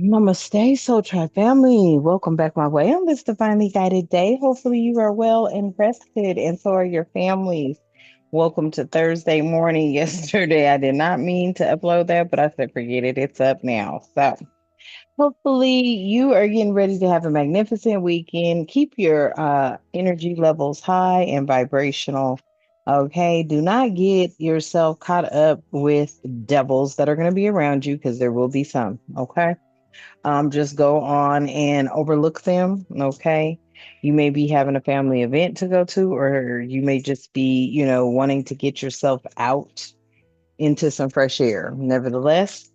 Namaste, Soul Tribe family. Welcome back my way on this divinely guided day. Hopefully, you are well and rested, and so are your families. Welcome to Thursday morning. Yesterday, I did not mean to upload that, but I said, forget it. It's up now. So, hopefully, you are getting ready to have a magnificent weekend. Keep your energy levels high and vibrational. Okay, do not get yourself caught up with devils that are going to be around you because there will be some. Okay, just go on and overlook them. Okay. You may be having a family event to go to, or you may just be, wanting to get yourself out into some fresh air. Nevertheless,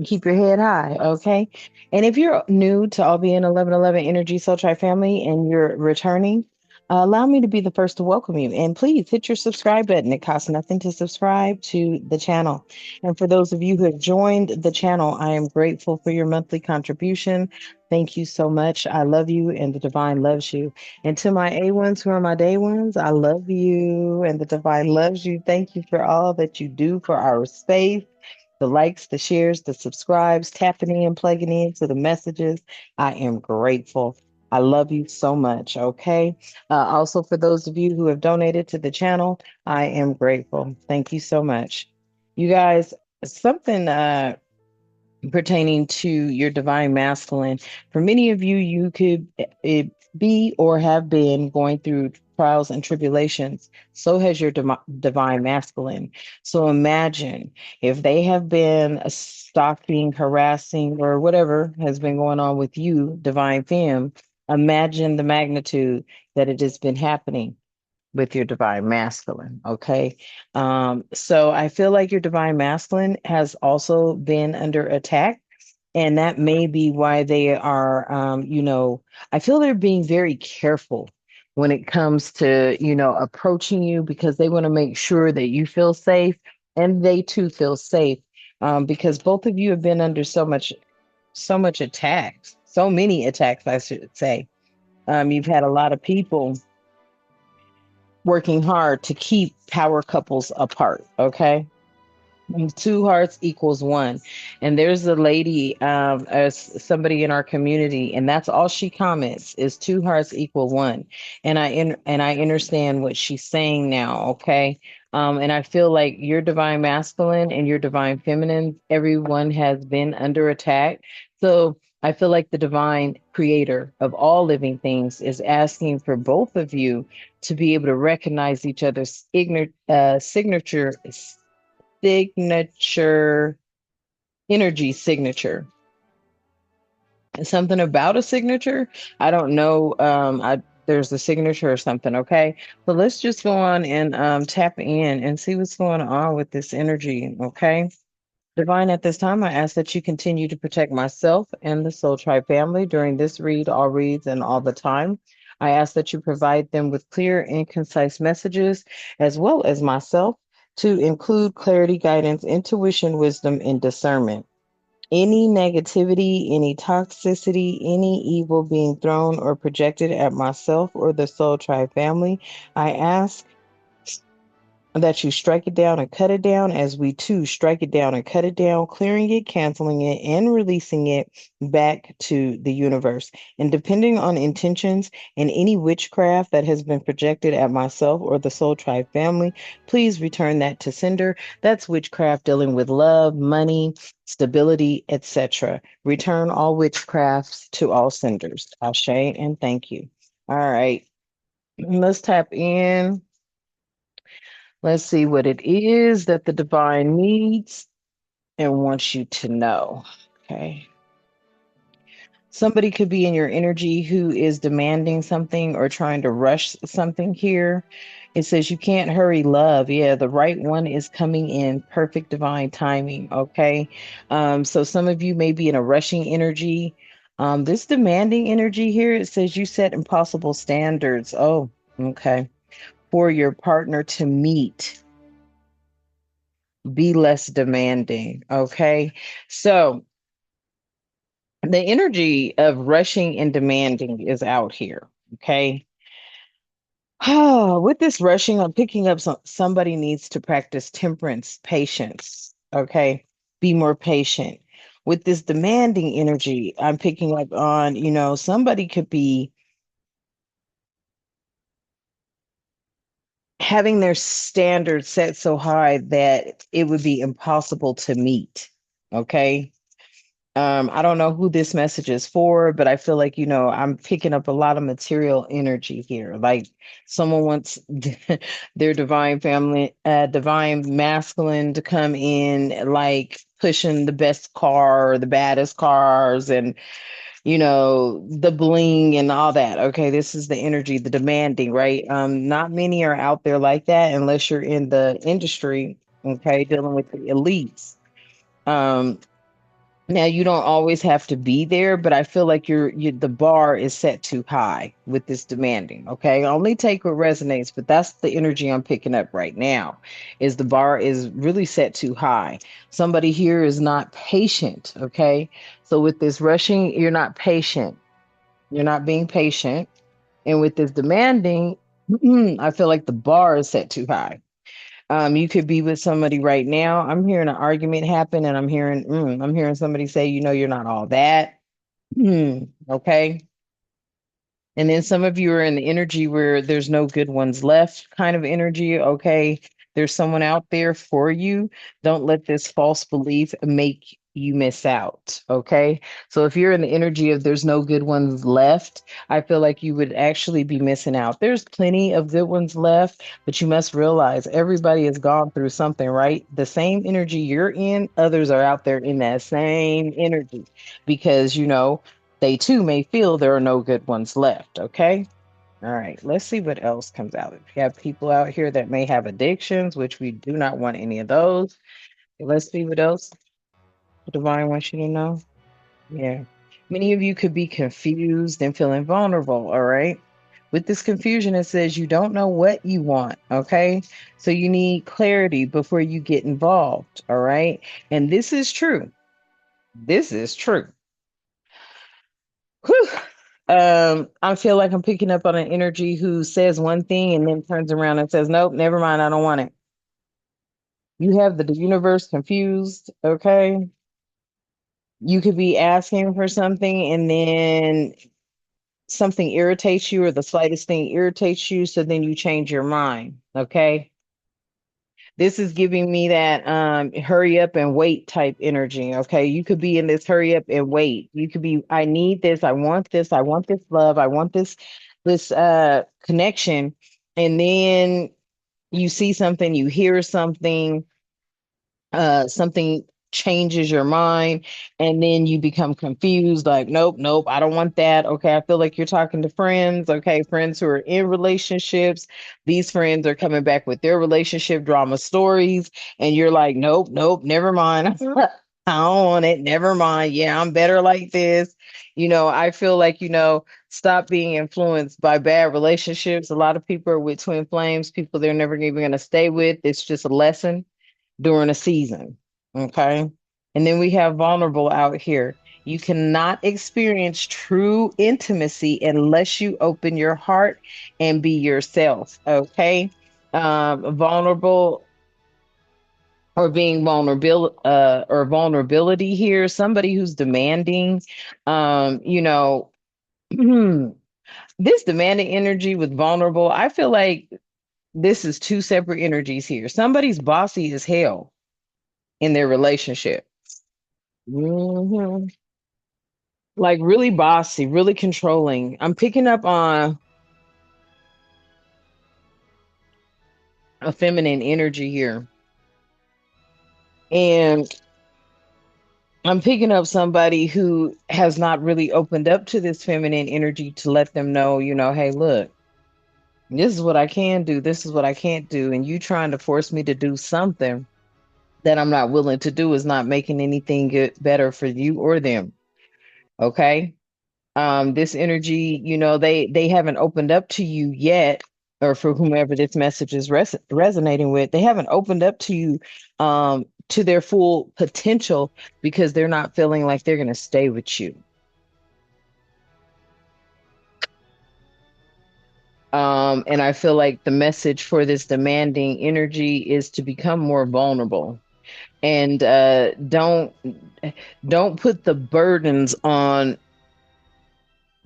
keep your head high. Okay. And if you're new to All Being 1111 Energy Soul Tribe family and you're returning, allow me to be the first to welcome you. And please hit your subscribe button. It costs nothing to subscribe to the channel. And for those of you who have joined the channel, I am grateful for your monthly contribution. Thank you so much. I love you and the divine loves you. And to my A1s who are my day ones, I love you and the divine loves you. Thank you for all that you do for our space, the likes, the shares, the subscribes, tapping in, plugging in to the messages. I am grateful. I love you so much. Okay. Also, for those of you who have donated to the channel, I am grateful. Thank you so much. You guys, something pertaining to your divine masculine. For many of you, you could be or have been going through trials and tribulations. So has your divine masculine. So imagine if they have been stalking, harassing, or whatever has been going on with you, divine femme. Imagine the magnitude that it has been happening with your divine masculine. Okay. So I feel like your divine masculine has also been under attack. And that may be why they are, I feel they're being very careful when it comes to, approaching you because they want to make sure that you feel safe and they too feel safe. Because both of you have been under so much attacks, so many attacks, I should say. You've had a lot of people working hard to keep power couples apart. Okay. Two hearts equals one. And there's a lady, as somebody in our community, and that's all she comments is two hearts equal one. And I understand what she's saying now. Okay. And I feel like your divine masculine and your divine feminine, everyone has been under attack. So I feel like the divine creator of all living things is asking for both of you to be able to recognize each other's signature, energy signature. Something about a signature. I don't know. I There's a signature or something. Okay, so let's just go on and tap in and see what's going on with this energy. Okay, divine. At this time, I ask that you continue to protect myself and the Soul Tribe family during this read, all reads, and all the time. I ask that you provide them with clear and concise messages, as well as myself, to include clarity, guidance, intuition, wisdom, and discernment. Any negativity, any toxicity, any evil being thrown or projected at myself or the Soul Tribe family, I ask that you strike it down and cut it down as we too strike it down and cut it down, clearing it, canceling it, and releasing it back to the universe. And depending on intentions and any witchcraft that has been projected at myself or the Soul Tribe family, please return that to sender. That's witchcraft dealing with love, money, stability, etc. Return all witchcrafts to all senders. Ashe and thank you. All right. Let's tap in. Let's see what it is that the divine needs and wants you to know. Okay. Somebody could be in your energy who is demanding something or trying to rush something here. It says you can't hurry love. Yeah, the right one is coming in perfect divine timing. Okay. So some of you may be in a rushing energy. This demanding energy here, it says you set impossible standards. Oh, okay. For your partner to meet. Be less demanding. Okay. So the energy of rushing and demanding is out here. Okay. With this rushing, I'm picking up somebody needs to practice temperance, patience. Okay. Be more patient. With this demanding energy, I'm picking up on, somebody could be having their standards set so high that it would be impossible to meet. Okay. I don't know who this message is for, but I feel like, I'm picking up a lot of material energy here. Like someone wants their divine family, divine masculine to come in, like pushing the best car or the baddest cars and, the bling and all that. Okay, this is the energy, the demanding, right? Not many are out there like that unless you're in the industry, okay, dealing with the elites. Um, Now you don't always have to be there, but I feel like the bar is set too high with this demanding. Okay, only take what resonates, but that's the energy I'm picking up right now. Is the bar is really set too high. Somebody here is not patient. Okay, so with this rushing, you're not patient. You're not being patient, and with this demanding, I feel like the bar is set too high. You could be with somebody right now. I'm hearing an argument happen, and I'm hearing somebody say, you're not all that. Okay. And then some of you are in the energy where there's no good ones left kind of energy. Okay. There's someone out there for you. Don't let this false belief make you miss out. Okay. So if you're in the energy of there's no good ones left, I feel like you would actually be missing out. There's plenty of good ones left, but you must realize everybody has gone through something, right? The same energy you're in, others are out there in that same energy because, they too may feel there are no good ones left. Okay. All right. Let's see what else comes out. If you have people out here that may have addictions, which we do not want any of those. Let's see what else the divine wants you to know. Yeah. Many of you could be confused and feeling vulnerable. All right. With this confusion, it says you don't know what you want. Okay. So you need clarity before you get involved. All right. And this is true. This is true. Whew. I feel like I'm picking up on an energy who says one thing and then turns around and says, nope, never mind, I don't want it. You have the universe confused, okay? You could be asking for something and then something irritates you or the slightest thing irritates you, so then you change your mind, okay? This is giving me that hurry up and wait type energy. Okay. You could be in this hurry up and wait. You could be, I need this, I want this love, I want this connection. And then you see something, you hear something, something changes your mind, and then you become confused like, nope, nope, I don't want that. Okay, I feel like you're talking to friends. Okay, friends who are in relationships, these friends are coming back with their relationship drama stories, and you're like, nope, nope, never mind. I don't want it, never mind. Yeah, I'm better like this. I feel like, stop being influenced by bad relationships. A lot of people are with twin flames, people they're never even going to stay with. It's just a lesson during a season. Okay. And then we have vulnerable out here. You cannot experience true intimacy unless you open your heart and be yourself. Okay. Vulnerable or being vulnerable or vulnerability here, somebody who's demanding, this demanding energy with vulnerable, I feel like this is two separate energies here. Somebody's bossy as hell in their relationship. Mhm. Like really bossy, really controlling. I'm picking up on a feminine energy here. And I'm picking up somebody who has not really opened up to this feminine energy to let them know, hey, look, this is what I can do. This is what I can't do. And you trying to force me to do something that I'm not willing to do is not making anything good, better for you or them. Okay. This energy, they haven't opened up to you yet, or for whomever this message is resonating with, they haven't opened up to you to their full potential because they're not feeling like they're going to stay with you. And I feel like the message for this demanding energy is to become more vulnerable. And don't put the burdens on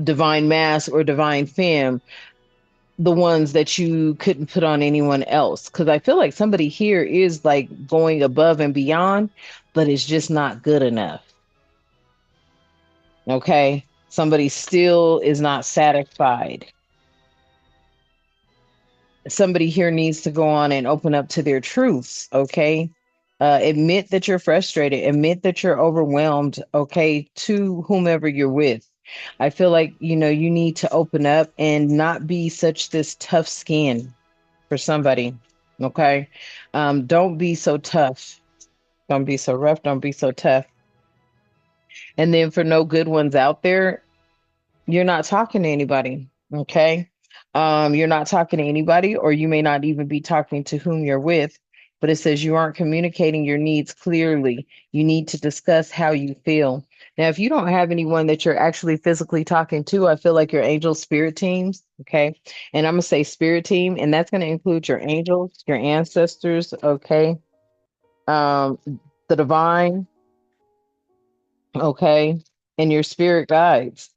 divine mass or divine femme, the ones that you couldn't put on anyone else. Because I feel like somebody here is like going above and beyond, but it's just not good enough. Okay. Somebody still is not satisfied. Somebody here needs to go on and open up to their truths. Okay. Admit that you're frustrated, admit that you're overwhelmed. Okay. To whomever you're with. I feel like, you need to open up and not be such this tough skin for somebody. Okay. Don't be so tough. Don't be so rough. Don't be so tough. And then for no good ones out there, you're not talking to anybody. Okay. You're not talking to anybody, or you may not even be talking to whom you're with, but it says you aren't communicating your needs clearly. You need to discuss how you feel. Now, if you don't have anyone that you're actually physically talking to, I feel like your angel spirit teams. Okay. And I'm going to say spirit team, and that's going to include your angels, your ancestors. Okay. Um, the divine. Okay. And your spirit guides.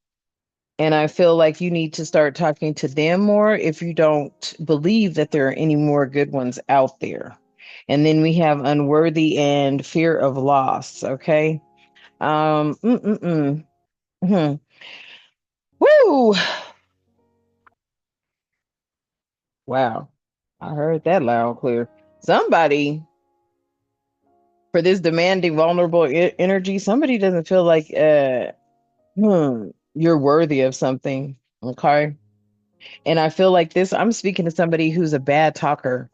And I feel like you need to start talking to them more if you don't believe that there are any more good ones out there. And then we have unworthy and fear of loss. Okay. Um. Hmm. Woo. Wow. I heard that loud and clear. Somebody for this demanding, vulnerable energy. Somebody doesn't feel like you're worthy of something. Okay. And I feel like this. I'm speaking to somebody who's a bad talker.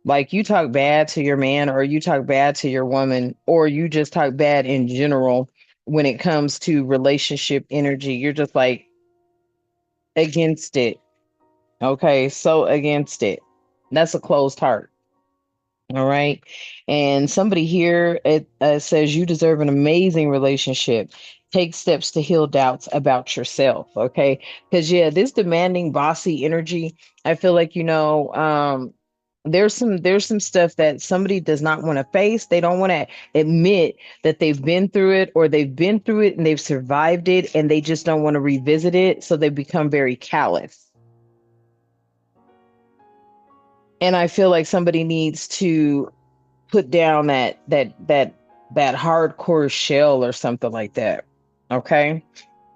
Like you talk bad to your man, or you talk bad to your woman, or you just talk bad in general when it comes to relationship energy. You're just like against it. Okay. So against it. That's a closed heart. All right. And somebody here, it says you deserve an amazing relationship. Take steps to heal doubts about yourself. Okay. Because, yeah, this demanding, bossy energy, I feel like, there's some stuff that somebody does not want to face. They don't want to admit that they've been through it, or they've been through it and they've survived it, and they just don't want to revisit it. So they become very callous. And I feel like somebody needs to put down that hardcore shell or something like that. Okay.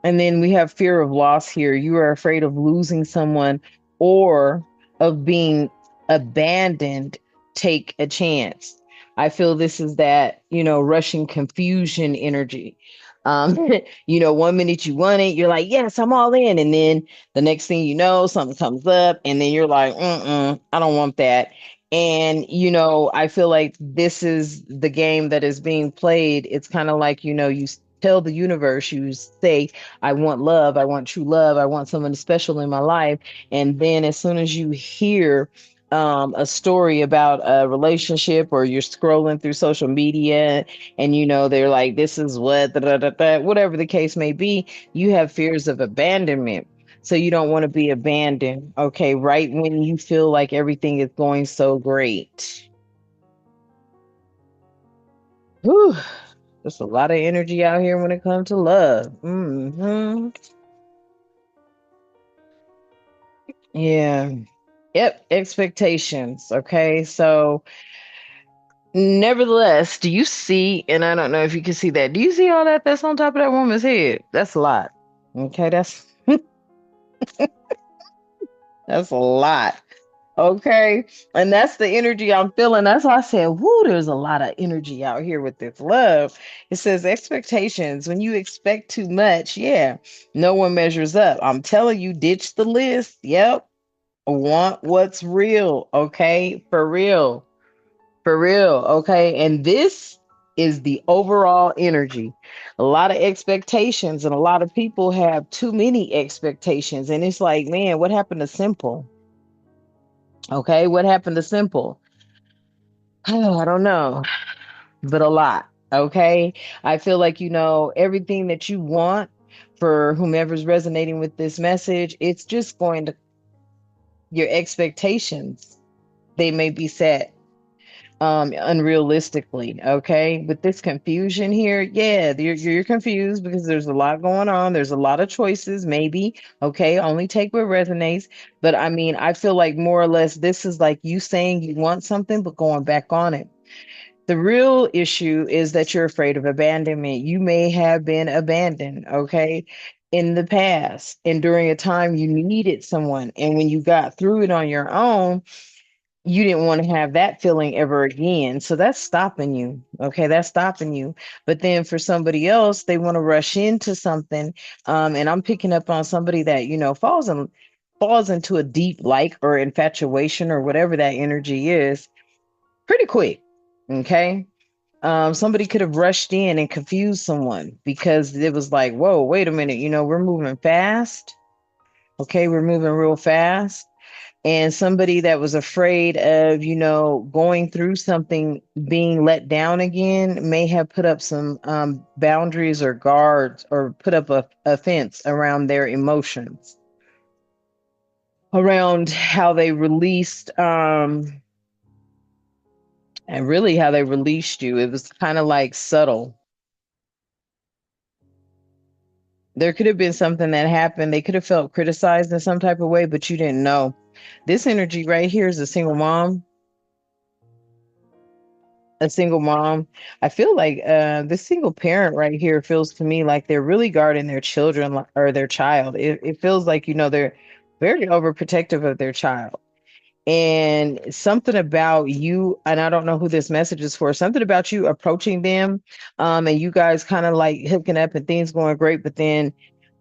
And then we have fear of loss here. You are afraid of losing someone or of being abandoned. Take a chance. I feel this is that, rushing confusion energy. Um, 1 minute you want it, you're like, yes, I'm all in. And then the next thing you know, something comes up, and then you're like, I don't want that. And, I feel like this is the game that is being played. It's kind of like, you tell the universe, you say, I want love, I want true love, I want someone special in my life. And then as soon as you hear a story about a relationship, or you're scrolling through social media, and they're like, this is what, da, da, da, da, whatever the case may be, you have fears of abandonment. So you don't want to be abandoned, okay, right when you feel like everything is going so great. Whew. There's a lot of energy out here when it comes to love. Yeah. Yep. Expectations. Okay. So, nevertheless, do you see, and I don't know if you can see that, do you see all that's on top of that woman's head? That's a lot. Okay. That's a lot. Okay. And that's the energy I'm feeling. That's why I said, whoo, there's a lot of energy out here with this love. It says expectations. When you expect too much, yeah, no one measures up. I'm telling you, ditch the list. Yep. Want what's real. Okay. For real. For real. Okay. And this is the overall energy. A lot of expectations, and a lot of people have too many expectations. And it's like, man, what happened to simple? Okay. What happened to simple? I don't know, but a lot. Okay. I feel like, everything that you want for whomever's resonating with this message, it's just going to, your expectations, they may be set. unrealistically. Okay, with this confusion here, yeah, you're confused because there's a lot going on, there's a lot of choices, maybe. Okay, only take what resonates. But I mean, I feel like more or less this is like you saying you want something but going back on it. The real issue is that you're afraid of abandonment. You may have been abandoned, okay, in the past and during a time you needed someone. And when you got through it on your own, you didn't want to have that feeling ever again. So that's stopping you. Okay, that's stopping you. But then for somebody else, they want to rush into something. And I'm picking up on somebody that, falls into a deep like or infatuation or whatever that energy is pretty quick. Okay. Somebody could have rushed in and confused someone because it was like, whoa, wait a minute, we're moving fast. Okay, we're moving real fast. And somebody that was afraid of, going through something, being let down again, may have put up some boundaries or guards or put up a fence around their emotions, around how they released, and really how they released you. It was kind of like subtle. There could have been something that happened. They could have felt criticized in some type of way, but you didn't know. This energy right here is a single mom. A single mom. I feel like this single parent right here feels to me like they're really guarding their children or their child. It feels like, they're very overprotective of their child. And something about you, and I don't know who this message is for, something about you approaching them, and you guys kind of like hooking up and things going great, but then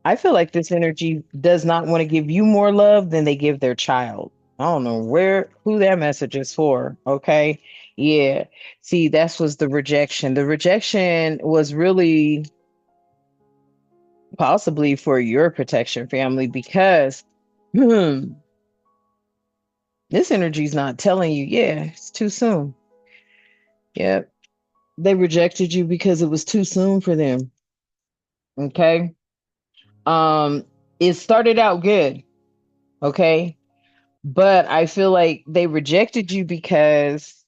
I feel like this energy does not want to give you more love than they give their child. I don't know who that message is for. Okay. Yeah. See, that's was the rejection. The rejection was really possibly for your protection family because hmm, this energy is not telling you, yeah, it's too soon. Yep. They rejected you because it was too soon for them. Okay. Um, it started out good. Okay. But I feel like they rejected you because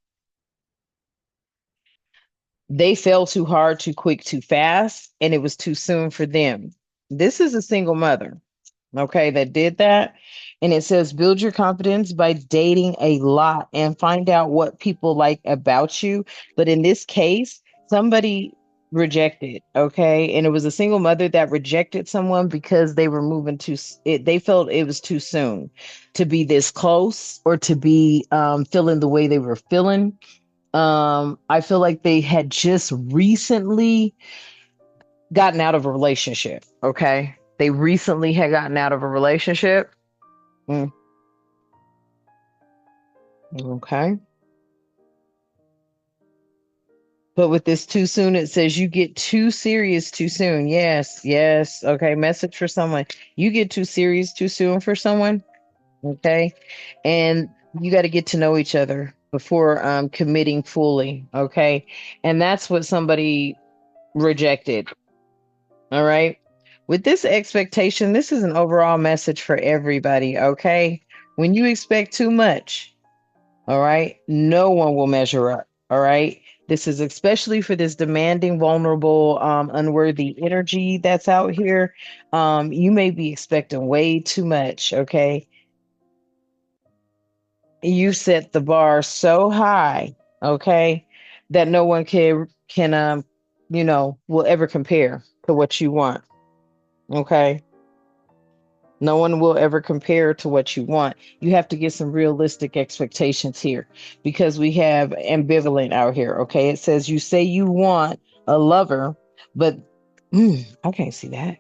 they fell too hard, too quick, too fast, and it was too soon for them. This is a single mother, okay, that did that. And it says, build your confidence by dating a lot and find out what people like about you. But in this case, somebody rejected, okay? And it was a single mother that rejected someone because they were moving they felt it was too soon to be this close or to be feeling the way they were feeling. I feel like they had just recently gotten out of a relationship. Okay. They recently had gotten out of a relationship. Mm, okay. But with this too soon, it says you get too serious too soon. Yes. Yes. Okay. Message for someone. You get too serious too soon for someone. Okay. And you got to get to know each other before committing fully. Okay. And that's what somebody rejected. All right. With this expectation, this is an overall message for everybody. Okay. When you expect too much, all right, no one will measure up. All right. This is especially for this demanding, vulnerable, unworthy energy that's out here. You may be expecting way too much. Okay. You set the bar so high. Okay. That no one will ever compare to what you want. Okay. No one will ever compare to what you want. You have to get some realistic expectations here because we have ambivalent out here. Okay. It says you say you want a lover, but I can't see that.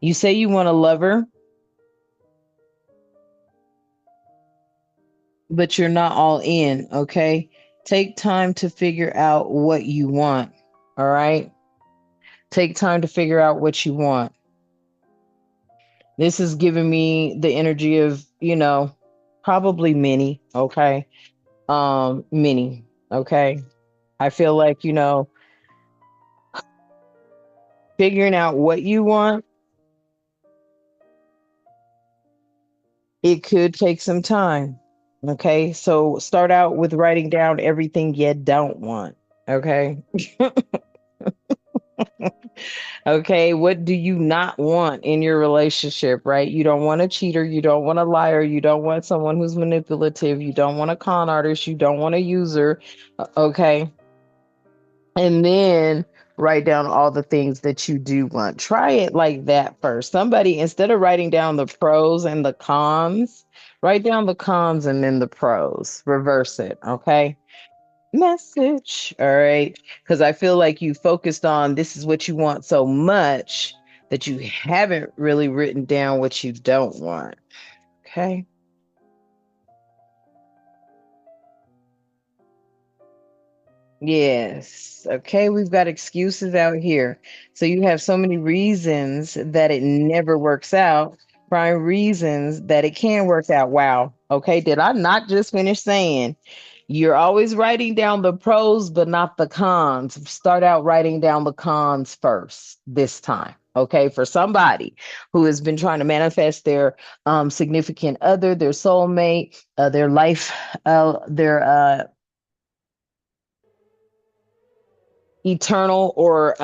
You say you want a lover, but you're not all in. Okay. Take time to figure out what you want. All right. Take time to figure out what you want. This is giving me the energy of, probably many. Okay. Many. Okay. I feel like, figuring out what you want, it could take some time. Okay, so start out with writing down everything you don't want. Okay. Okay, what do you not want in your relationship, right? You don't want a cheater, you don't want a liar, you don't want someone who's manipulative, you don't want a con artist, you don't want a user. Okay. And then write down all the things that you do want. Try it like that first. Somebody, instead of writing down the pros and the cons, write down the cons and then the pros. Reverse it. Okay. Message. All right. Because I feel like you focused on this is what you want so much that you haven't really written down what you don't want. Okay. Yes. Okay. We've got excuses out here. So you have so many reasons that it never works out. Prime reasons that it can work out. Wow. Okay. Did I not just finish saying you're always writing down the pros, but not the cons? Start out writing down the cons first this time. Okay. For somebody who has been trying to manifest their significant other, their soulmate, their life, their eternal or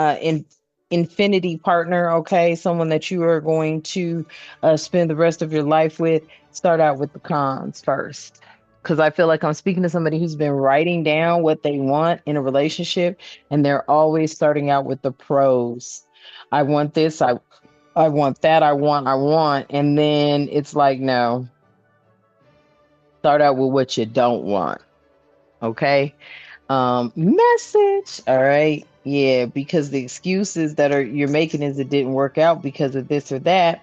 infinity partner, okay, someone that you are going to spend the rest of your life with, start out with the cons first. Because I feel like I'm speaking to somebody who's been writing down what they want in a relationship, and they're always starting out with the pros. I want this, I want that, I want, and then it's like, no, start out with what you don't want, okay? Message. All right. Yeah, because the excuses that are you're making is it didn't work out because of this or that.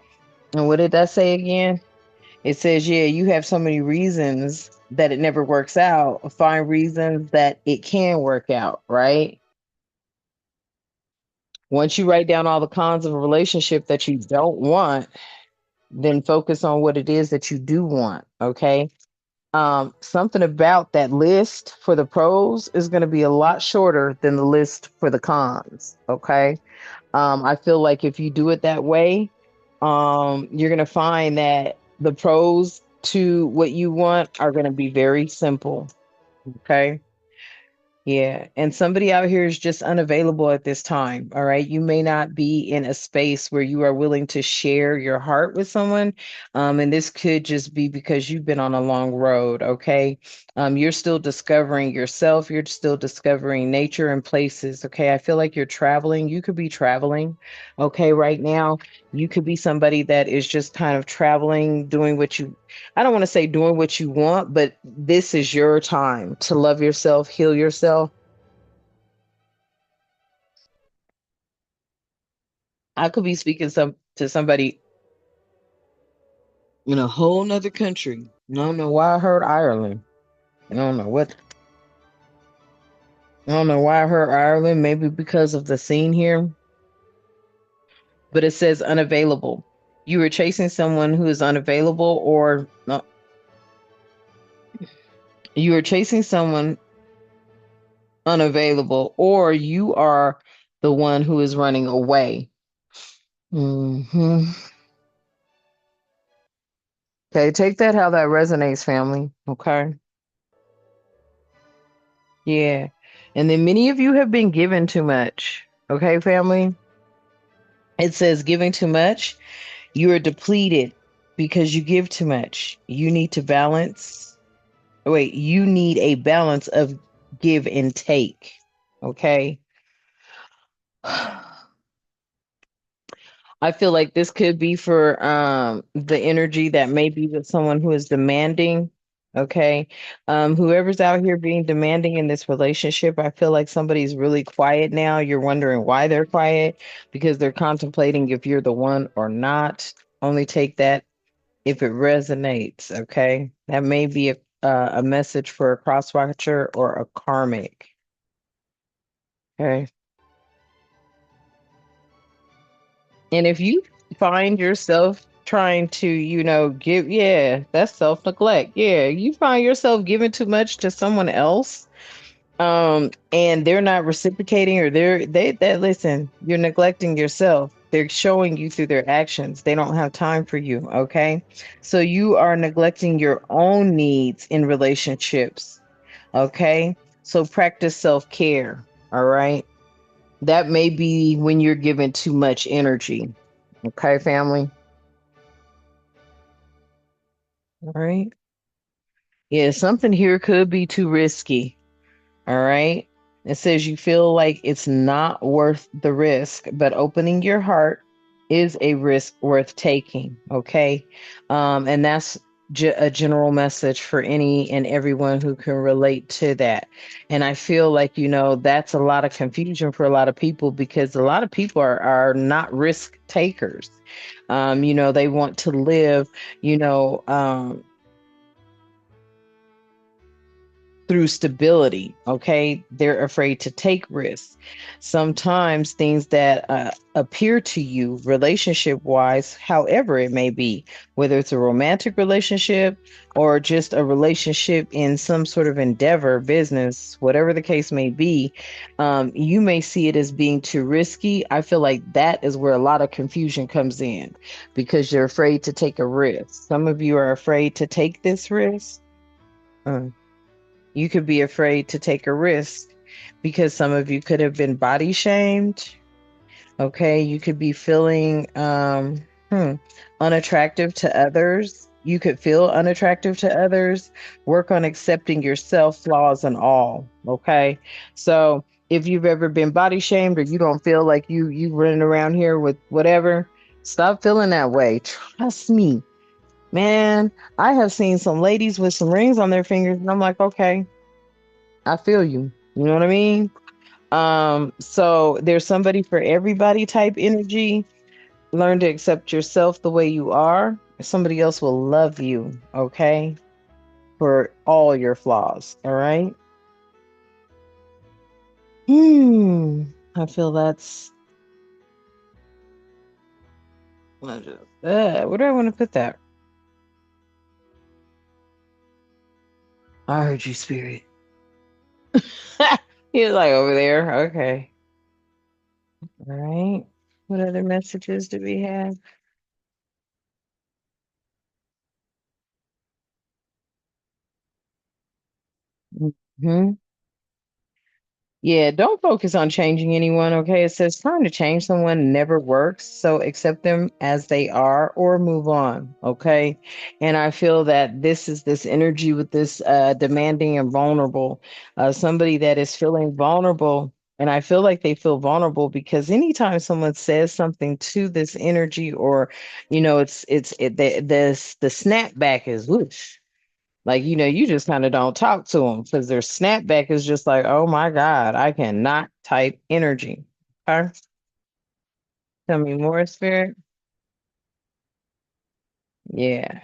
And what did that say again? It says, yeah, you have so many reasons that it never works out. Find reasons that it can work out, right? Once you write down all the cons of a relationship that you don't want, then focus on what it is that you do want. Okay. Something about that list for the pros is going to be a lot shorter than the list for the cons. Okay. I feel like if you do it that way, you're going to find that the pros to what you want are going to be very simple. Okay. Yeah, and somebody out here is just unavailable at this time. All right. You may not be in a space where you are willing to share your heart with someone. And this could just be because you've been on a long road. Okay. You're still discovering yourself. You're still discovering nature and places. Okay. I feel like you're traveling. You could be traveling. Okay. Right now, you could be somebody that is just kind of traveling, doing what you I don't want to say doing what you want, but this is your time to love yourself, heal yourself. I could be speaking some to somebody in a whole nother country. I don't know why I heard Ireland. I don't know what. I don't know why I heard Ireland. Maybe because of the scene here, but it says unavailable. You were chasing someone who is unavailable, or no, you are chasing someone unavailable, or you are the one who is running away. Hmm. Okay, take that how that resonates, family. Okay. Yeah. And then many of you have been given too much. Okay, family. It says giving too much. You are depleted because you give too much. You need to balance. Wait, you need a balance of give and take. Okay. I feel like this could be for the energy that may be with someone who is demanding. Okay. Whoever's out here being demanding in this relationship, I feel like somebody's really quiet now. You're wondering why they're quiet because they're contemplating if you're the one or not. Only take that if it resonates. Okay. That may be a message for a cross watcher or a karmic. Okay. And if you find yourself trying to, give, yeah, that's self-neglect. Yeah, you find yourself giving too much to someone else, and they're not reciprocating or they that listen, you're neglecting yourself. They're showing you through their actions. They don't have time for you. Okay. So you are neglecting your own needs in relationships. Okay. So practice self care. All right. That may be when you're given too much energy. Okay, family. All right. Yeah, something here could be too risky. All right. It says you feel like it's not worth the risk, but opening your heart is a risk worth taking. Okay. And that's a general message for any and everyone who can relate to that. And I feel like, that's a lot of confusion for a lot of people because a lot of people are not risk takers. They want to live, you know, through stability. Okay. They're afraid to take risks. Sometimes things that appear to you relationship wise, however it may be, whether it's a romantic relationship or just a relationship in some sort of endeavor, business, whatever the case may be, you may see it as being too risky. I feel like that is where a lot of confusion comes in because you're afraid to take a risk. Some of you are afraid to take this risk. Uh, you could be afraid to take a risk because some of you could have been body shamed. Okay. You could be feeling unattractive to others. You could feel unattractive to others. Work on accepting yourself, flaws and all. Okay. So if you've ever been body shamed or you don't feel like you running around here with whatever, stop feeling that way. Trust me. Man, I have seen some ladies with some rings on their fingers, and I'm like, okay, I feel you. You know what I mean? So there's somebody for everybody type energy. Learn to accept yourself the way you are. Somebody else will love you, okay? For all your flaws. All right. Hmm. I feel that's where do I want to put that? I heard you, spirit. He's like over there. Okay. All right. What other messages do we have? Hmm. Yeah, don't focus on changing anyone, okay? It says trying to change someone never works, so accept them as they are or move on, okay? And I feel that this energy with this demanding and vulnerable, somebody that is feeling vulnerable, and I feel like they feel vulnerable because anytime someone says something to this energy or the snapback is whoosh. Like, you just kind of don't talk to them because their snapback is just like, oh my God, I cannot type energy. Okay. Tell me more, spirit. Yeah.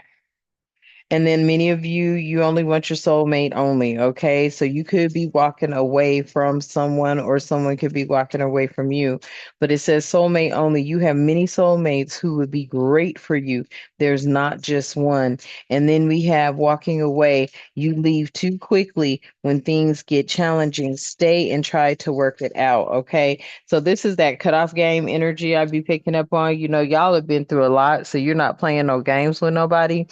And then many of you, you only want your soulmate only. Okay. So you could be walking away from someone, or someone could be walking away from you. But it says soulmate only. You have many soulmates who would be great for you. There's not just one. And then we have walking away. You leave too quickly when things get challenging. Stay and try to work it out. Okay. So this is that cutoff game energy I be picking up on. Y'all have been through a lot. So you're not playing no games with nobody.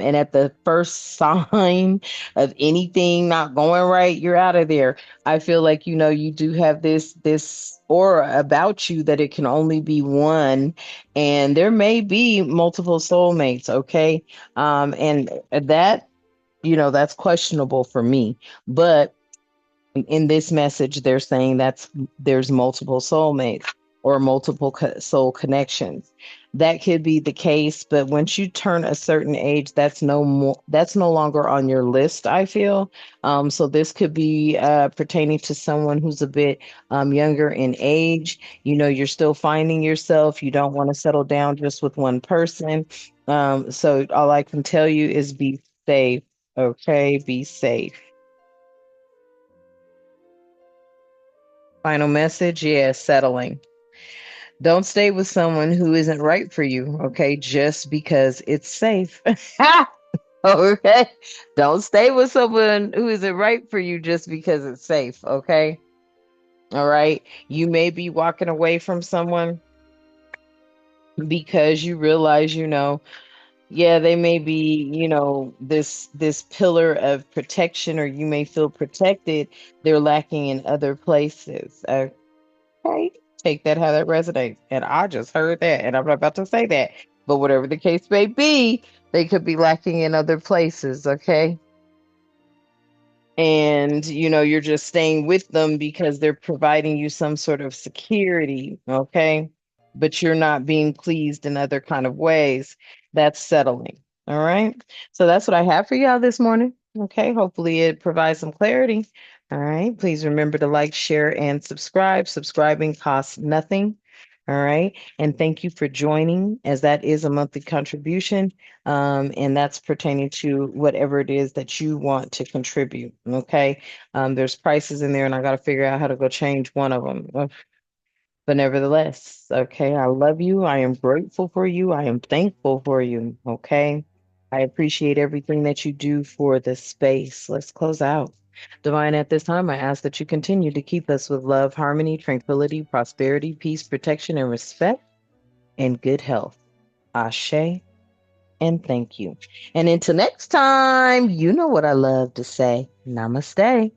And at the first sign of anything not going right, you're out of there. I feel like, you do have this aura about you that it can only be one, and there may be multiple soulmates, okay? And that, that's questionable for me. But in this message, they're saying there's multiple soulmates or multiple soul connections. That could be the case, but once you turn a certain age, that's no longer on your list, I feel. So this could be pertaining to someone who's a bit younger in age. You're still finding yourself. You don't want to settle down just with one person. So all I can tell you is be safe. Okay, be safe. Final message, yeah, settling. Don't stay with someone who isn't right for you, okay? Just because it's safe. Okay? Don't stay with someone who isn't right for you just because it's safe, okay? All right? You may be walking away from someone because you realize, yeah, they may be, this pillar of protection, or you may feel protected. They're lacking in other places. Okay, take that how that resonates. And I just heard that, and I'm not about to say that. But whatever the case may be, they could be lacking in other places. Okay. And you're just staying with them because they're providing you some sort of security, okay, but you're not being pleased in other kind of ways. That's settling. All right, so that's what I have for y'all this morning. Okay, hopefully it provides some clarity. All right, please remember to like, share, and subscribe. Subscribing costs nothing. All right, and thank you for joining, as that is a monthly contribution, and that's pertaining to whatever it is that you want to contribute. Okay. There's prices in there, and I got to figure out how to go change one of them. But nevertheless, okay, I love you. I am grateful for you. I am thankful for you. Okay. I appreciate everything that you do for this space. Let's close out. Divine, at this time, I ask that you continue to keep us with love, harmony, tranquility, prosperity, peace, protection, and respect, and good health. Ashe, and thank you. And until next time, you know what I love to say. Namaste.